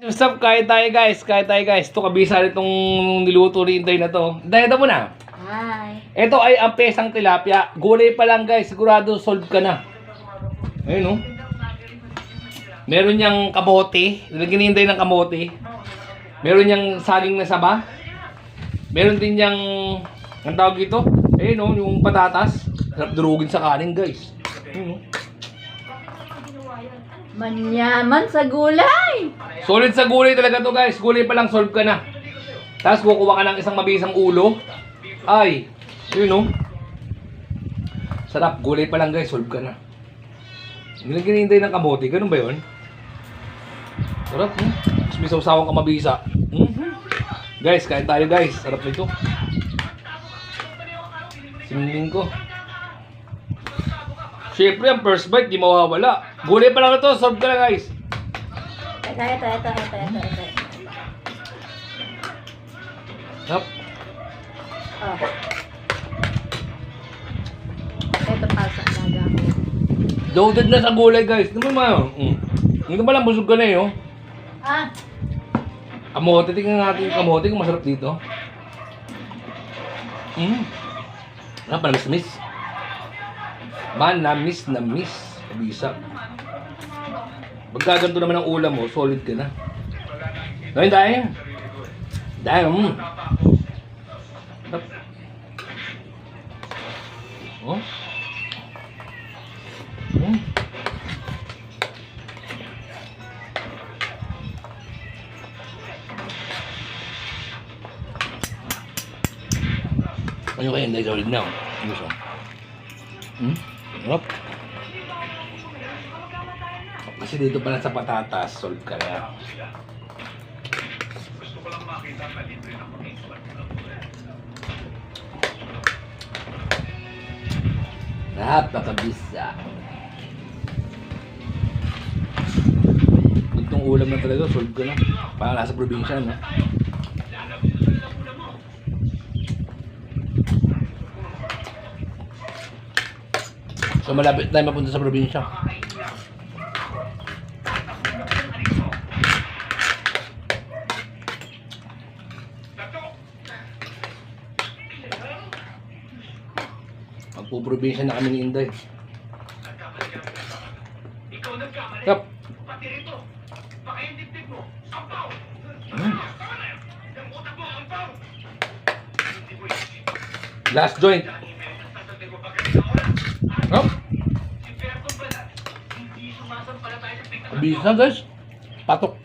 What's up? Kain tayo guys. Ito kabisa itong niluto ni Inday na to. Inday, ito muna. Hi. Ito ay ang pesang tilapia. Gulay pa lang guys. Sigurado solve ka na. Ayun oh. Meron niyang kamote. Nilagyan ni Inday ng kamote. Meron niyang saging na saba. Meron din niyang ang tawag ito. Ayun oh, yung patatas. Sarap durugin sa kanin guys. Ayun oh. Manyaman sa gulay. Solid sa gulay talaga to guys. Gulay pa lang solve ka na. Tapos kukuha ka ng isang mabisang ulo. Ay, yun o. Sarap. Gulay pa lang guys. Solve ka na. Ginaghinintay ng kamote. Ganun ba yun? Sarap. Tapos may sawsawang kamabisa. Guys, kain tayo guys. Sarap nito. Simling ko. Siyempre, ang first bite, di mawawala. Gulay pa lang ito, solve ka na guys. Ito. Yup. Oh. Ito pa sa alaga ko. Loaded na sa gulay guys. Ano ba yun? Hindi ba lang busog ka na eh, oh. Ah, Kamote, tingnan natin yung kamote kung masarap dito. Ano pa, miss? Manamis na miss. Kabisa. Pagkaganto naman ang ulam mo, solid ka na. Ngayon tayo. Damn. Oh. Ano kaya hindi solid na? Ano siya? Sarap. Kasi dito pala sa patatas, solve ka na. Napakabisa. Itong ulam na talaga, solve ka na. Parang nasa probinsya, no? So malapit tayo mapunta sa probinsya. Magpuprobinsya na kami ni Inday. Yup. Last joint. Yup. Bisa guys. Patok.